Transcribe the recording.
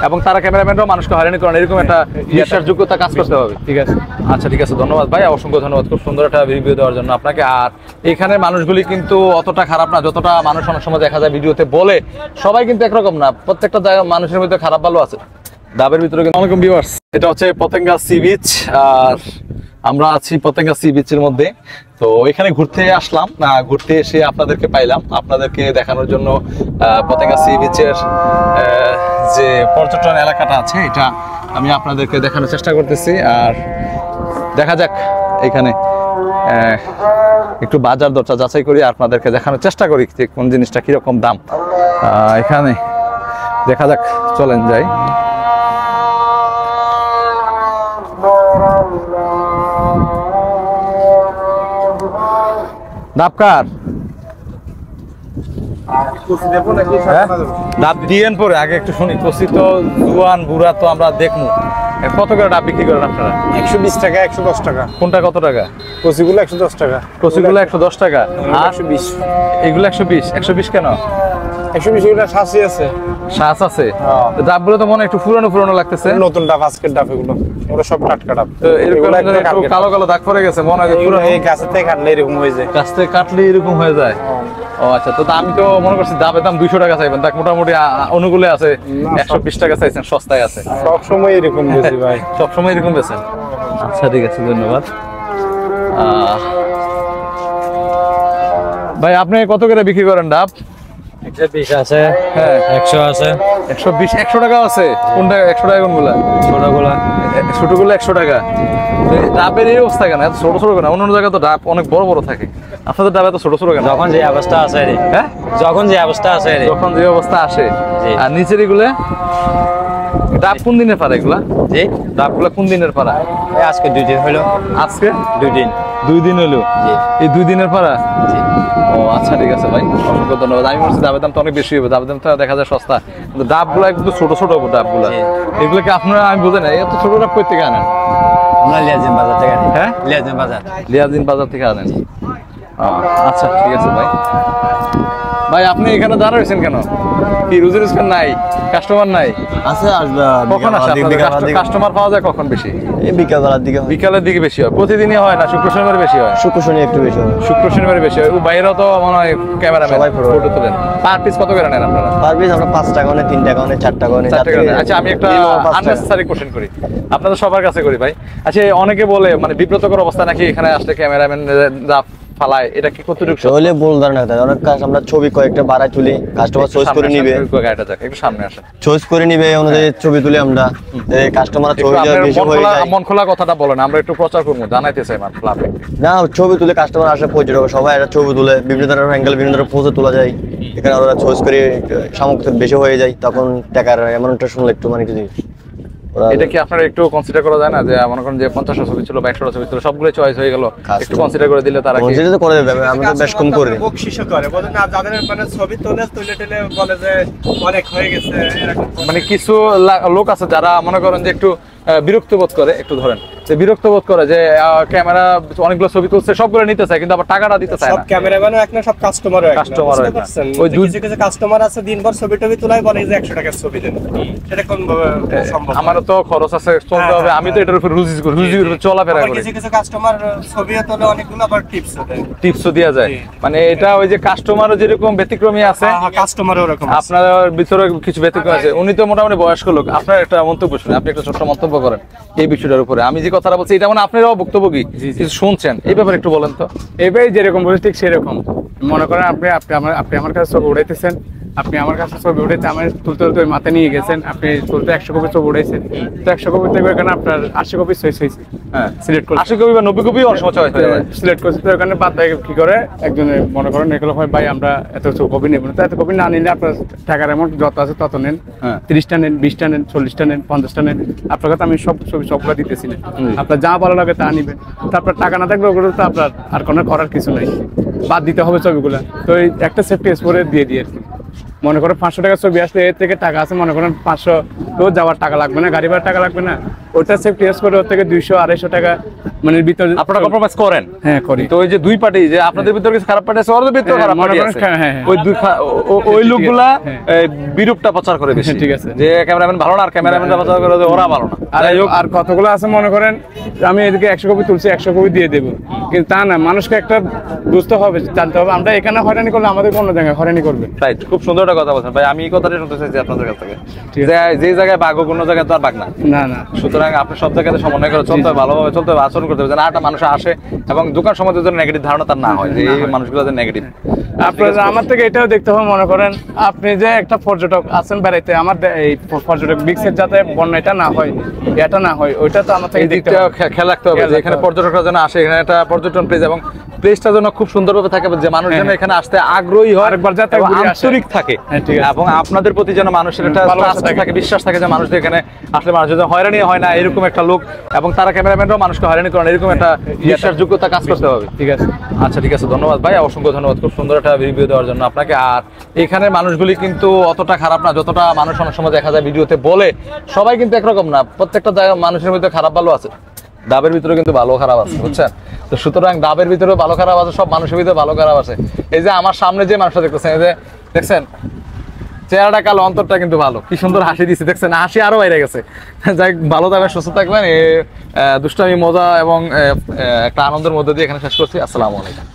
এবং তারা ক্যামেরাম্যানরাও মানুষকে হয়রানি করেন, এরকম একটা বিশ্বাসযোগ্যতা কাজ করতে হবে। ঠিক আছে, আচ্ছা ঠিক আছে, ধন্যবাদ ভাই, অসংখ্য ধন্যবাদ খুব সুন্দর একটা রিভিউ দেওয়ার জন্য আপনাকে। আর এখানে মানুষগুলি কিন্তু অতটা খারাপ না যতটা মানুষ অনেক সময় দেখা যায় ভিডিওতে বলে। সবাই কিন্তু একরকম না, প্রত্যেকটা জায়গায় মানুষের মধ্যে খারাপ ভালো আছে। ডাবের ভিতরে কিন্তু অনেক ভিউয়ার্স, এটা হচ্ছে পতেঙ্গা সি বিচ, আর আমরা আছি পতেঙ্গা সি বিচের মধ্যে। তো এখানে ঘুরতে আসলাম, ঘুরতে এসে আপনাদেরকে পাইলাম, আপনাদেরকে দেখানোর জন্য পতেঙ্গা সি বিচের যে পর্যটন এলাকাটা আছে এটা আমি আপনাদেরকে দেখানোর চেষ্টা করতেছি। আর দেখা যাক এখানে একটু বাজার দরটা যাচাই করি, আপনাদেরকে দেখানোর চেষ্টা করি যে কোন জিনিসটা কিরকম দাম এখানে। দেখা যাক, চলেন যাই। ডাবকার ডাব দিয়েন পরে আগে একটু শুনি। কচি তো জুয়ান বুড়া তো আমরা দেখবো। কত করে ডাব বিক্রি করেন আপনারা? 120 টাকা, 110 টাকা। কোনটা কত টাকা? কচিগুলো 110 টাকা। কচিগুলো 110 টাকা, আর 120। এগুলো 120। 120 কেন? 120 এগুলো শাসি আছে, শ্বাস আছে। ডাবগুলো তো মনে একটু পুরনো পুরনো লাগতেছে। নতুন ডাব, আজকের ডাব এগুলো, এগুলো সব টাটকা ডাব। এরকম একটু কালো কালো দাগ পড়ে গেছে, মনে হয় পুরো এই গাছের থেকে কাটলে এরকম হয়ে যায়। গাছ থেকে কাটলে এরকম হয়ে যায়। ও আচ্ছা, তো আমি তো মনে করছি ডাবের দাম 200 টাকা চাইবেন, দেখ মোটামুটি অনুকূলে আছে। 120 টাকা চাইছেন, সস্তায় আছে। সব সময় এরকম বেশি ভাই, সব সময় এরকম বেচেন? আচ্ছা ঠিক আছে, ধন্যবাদ। ভাই আপনি কত করে বিক্রি করেন ডাব? 120 আছে, হ্যাঁ 100 আছে, 120। 100 টাকা আছে? কোনটা 100 টাকা? কোনগুলা? ছোটগুলা। ছোটগুলো 100 টাকা। ডাবের এই অবস্থা কেন? এত ছোট ছোট কেন? অন্য জায়গায় তো ডাব অনেক বড় বড় থাকে, আপনাদের ডাব এত ছোট ছোট কেন? যখন যে অবস্থা আছে রে, হ্যাঁ যখন যে অবস্থা আছে রে, যখন যে অবস্থা আসে। আর নিচের এগুলো ডাব কোন দিনের পারা? এগুলা জি ডাবগুলা কোন দিনের পারা? আজকে 2 দিন হলো। আজকে 2 দিন। 2 দিন হলো? জি। এই 2 দিনের পারা? জি। ও আচ্ছা ঠিক আছে ভাই, অসংখ্য ধন্যবাদ। আমি বলছি ডাবের দাম তো অনেক বেশি হবে, ডাবের দাম তো দেখা যায় সস্তা, কিন্তু ডাবগুলা একটু ছোট ছোট ডাবগুলা। এগুলো কি আপনারা, আমি বুঝি না, এত ছোট ডাব কই থেকে আনেন? আমরা লিয়াজিন বাজার থেকে আনি। হ্যাঁ, লিয়াজিন বাজার। লিয়াজিন বাজার থেকে আনেন। আচ্ছা ঠিক আছে ভাই। ভাই আপনি এখানে দাঁড়া রয়েছেন কেন? কি রুজি রোজগার নাই? কাস্টমার নাই? আছে, আসবে কখন আসে? কাস্টমার পাওয়া যায় কখন বেশি? এই বিকালবেলার দিকে। বিকালের দিকে বেশি হয়? প্রতিদিনই হয় না শুক্র শনিবার বেশি হয়? শুক্র শনি একটু বেশি হয়। শুক্র শনিবার বেশি হয়। ও বাইরেও তো মনে হয় ক্যামেরাম্যান সবাই ফটো তোলেন। পার পিস কত করে নেন আপনারা? পার পিস আমরা 5 টাকা, 3 টাকা, 4 টাকা। আচ্ছা আমি একটা আননেসেসারি কোশ্চেন করি, আপনাদের সবার কাছে করি ভাই। আচ্ছা অনেকে বলে মানে বিব্রতকর অবস্থা নাকি এখানে আসলে ক্যামেরাম্যান ফালায়, এটা কি কতটুকু চলে বল ধর না? অনেক কাজ আমরা ছবি কয়েকটা বাড়াই তুলি, কাস্টমার চয়েস করে নিবে। একটু সামনে আসেন, চয়েস করে নিবে অনুযায়ী ছবি তুলি আমরা। কাস্টমার ছবি বেশি হয়ে যায়। মন খোলা কথাটা বলেন, আমরা একটু প্রচার করবো, জানাইতে চাই মাত্র আপনি। না, ছবি তুলে কাস্টমার আসে, পর্যটক সবাই একটা ছবি তুলে, বিভিন্ন ধরনের অ্যাঙ্গেল, বিভিন্ন ধরনের পোজে তোলা যায়। এখানে ওরা চয়েস করে সামগ্রী বেশি হয়ে যায়, তখন টাকার অ্যামাউন্টটা শুনলে একটু মানে কিছু। এটা কি আপনারা একটু কনসিডার করা যায় না যে মনে করেন যে 50টা ছবি ছিল বা 100টা ছবি ছিল, সবগুলো চয়েস হয়ে গেল, একটু কনসিডার করে দিলে তারা কনসিডার তো করে দেবে, আমরা বেশ কম করে দিই। বকশিশও করে, বলে না যাদের মানে ছবি তুলে বলে যে অনেক হয়ে গেছে এরকম। মানে কিছু লোক আছে যারা মনে করেন যে একটু বিরক্ত বোধ করে, একটু ধরেন যে বিরক্ত বোধ করে যে ক্যামেরা অনেকগুলো ছবি তুলছে, সবগুলো নিতে চায় কিন্তু আবার টাকাটা দিতে চায় না। সব ক্যামেরাম্যানও এক না, সব কাস্টমারও এক না। কাস্টমারও এক না। ওই কিছু কিছু কাস্টমার আছে দিনভর ছবি টবি তোলাই, বলে যে 100 টাকার ছবি দেন। সেটা কোন সম্ভব? আমারও তো খরচ আছে, চলতে হবে, আমি তো এটার উপর রুজি চলাফেরা করি। কিছু কিছু কাস্টমার ছবি তোলে অনেকগুলো, আবার টিপসও দেয়। টিপসও দেওয়া যায়, মানে এটা ওই যে কাস্টমারও যেরকম ব্যতিক্রমী আছে, কাস্টমারও ওরকম আপনার ভিতরে কিছু ব্যতিক্রম আছে। উনি তো মোটামুটি বয়স্ক লোক, আপনার একটা মন্তব্য শুনে আপনি একটা ছোট্ট মন্তব্য করেন এই বিষয়টার উপরে। আমি যে কথাটা বলছি এটা মানে আপনারাও ভুক্তভোগী, কিছু শুনছেন, এই ব্যাপারে একটু বলেন তো। এবারে যেরকম বলছি ঠিক সেরকম। মনে করেন আপনি আমার কাছে ছবি উঠাইতেছেন, আপনি আমার কাছে ছবি উঠাইতে আমার তুলতে তুলতে মাথায় নিয়ে গেছেন, আপনি তুলতে 100 কপি ছবি উঠাইছেন, তো 100 কপি থেকে এখানে আপনার 80 কপি চয়েস হয়েছে। হ্যাঁ, সিলেক্ট করে 80 কপি বা 90 কপি অনেক সময় চয়েস হয়ে যায়। সিলেক্ট করছে, তো এখানে বাদ দেয় কি করে একজনে মনে করেন এগুলো হয় ভাই আমরা এত কপি নেব না, তো এত কপি না নিলে আপনার টাকার অ্যামাউন্ট যত আছে তত নেন, 30টা নেন, 20টা নেন, 40টা নেন, 50টা নেন। আপনার কাছে আমি সব ছবি সবগুলো দিতেছি না, আপনার যা ভালো লাগে তা নিবেন। তারপর টাকা না থাকলে ওগুলো তো আপনার আর কোনো করার কিছু নাই, বাদ দিতে হবে ছবিগুলো। তো এই একটা সেফটি করে দিয়ে আর কি। মনে করেন 500 টাকার ছবি আসলে এর থেকে টাকা আছে, মনে করেন 500 তো যাওয়ার টাকা লাগবে না, গাড়ি ভাড়ার টাকা লাগবে না, ওটা সেফটি ইউজ করে ওর থেকে 200-250 টাকা মানে ভিতরে আপনারা কম্প্রোমাইজ করেন? হ্যাঁ করি। তো ওই যে দুই পার্টি, যে আপনাদের ভিতরে কিছু খারাপ পার্টি আছে, ওদের ভিতরে খারাপ পার্টি আছে, ওই দুই ওই লোকগুলা বিরূপটা প্রচার করে বেশি। ঠিক আছে। যে ক্যামেরাম্যান ভালো না আর ক্যামেরাম্যানটা প্রচার করে যে ওরা ভালো না। আর কতগুলো আছে মনে করেন আমি এদিকে 100 কপি তুলছি 100 কপি দিয়ে দেবো, কিন্তু তা না, মানুষকে একটা বুঝতে হবে, জানতে হবে আমরা এখানে হয়রানি করলে আমাদের অন্য জায়গায় হয়রানি করবে। রাইট, খুব সুন্দর একটা কথা বলছেন ভাই, আমি এই কথাটাই শুনতে চাইছি আপনাদের কাছ থেকে, যে জায়গায় বাঘ কোনো জায়গায় তো আর বাঘ না। না সুতরাং আপনি সব জায়গাতে সমন্বয় করে চলতে হবে, ভালোভাবে চলতে হবে, আচরণ করতে হবে, যেন একটা মানুষ আসে এবং দোকান সমাজের জন্য নেগেটিভ ধারণা তার না হয়, যে এই মানুষগুলো যে নেগেটিভ। আপনার আমার থেকে এটাও দেখতে হবে, মনে করেন আপনি যে একটা পর্যটক আছেন বেড়াইতে, আমার এই পর্যটক বিক্সের যাতে বন্যাটা না হয়, এটা না হয়, ওইটা তো আমার থেকে দেখতে হবে, খেয়াল রাখতে হবে যে এখানে পর্যটকরা যেন আসে, এখানে একটা পর্যটন প্লেস এবং প্লেসটা যেন খুব সুন্দরভাবে থাকে, যে মানুষ যেন এখানে আসতে আগ্রহী হয়, আন্তরিক থাকে, এবং আপনাদের প্রতি যেন মানুষের একটা ট্রাস্ট থাকে, বিশ্বাস থাকে, যে মানুষদের এখানে আসলে মানুষ যেন হয়রানি হয় না, এরকম একটা লোক, এবং তারা ক্যামেরাম্যানরাও মানুষকে হয়রানি করে না, এরকম একটা বিশ্বাসযোগ্যতা কাজ করতে হবে। ঠিক আছে। আচ্ছা ঠিক আছে, ধন্যবাদ ভাই, অসংখ্য ধন্যবাদ খুব সুন্দর একটা রিভিউ দেওয়ার জন্য আপনাকে। আর এখানের মানুষগুলি কিন্তু অতটা খারাপ না যতটা মানুষ অনেক সময় দেখা যায় ভিডিওতে বলে। সবাই কিন্তু একরকম না, প্রত্যেকটা জায়গায় মানুষের মধ্যে খারাপ ভালো আছে, ডাবের ভিতরে কিন্তু ভালো খারাপ আছে, বুঝছেন? তো সুতরাং ডাবের ভিতরে ভালো খারাপ আছে, সব মানুষের ভিতরে ভালো খারাপ আছে। এই যে আমার সামনে যে মানুষটা দেখতেছেন, এই যে দেখছেন চেহারাটা কালো, অন্তরটা কিন্তু ভালো, কি সুন্দর হাসি দিচ্ছে, দেখছেন হাসি আরো বাইরে গেছে। যাই ভালো থাকবেন, সুস্থ থাকবেন, দুষ্টামি, মজা এবং একটা আনন্দের মধ্যে দিয়ে এখানে শেষ করছি। আসসালামু আলাইকুম।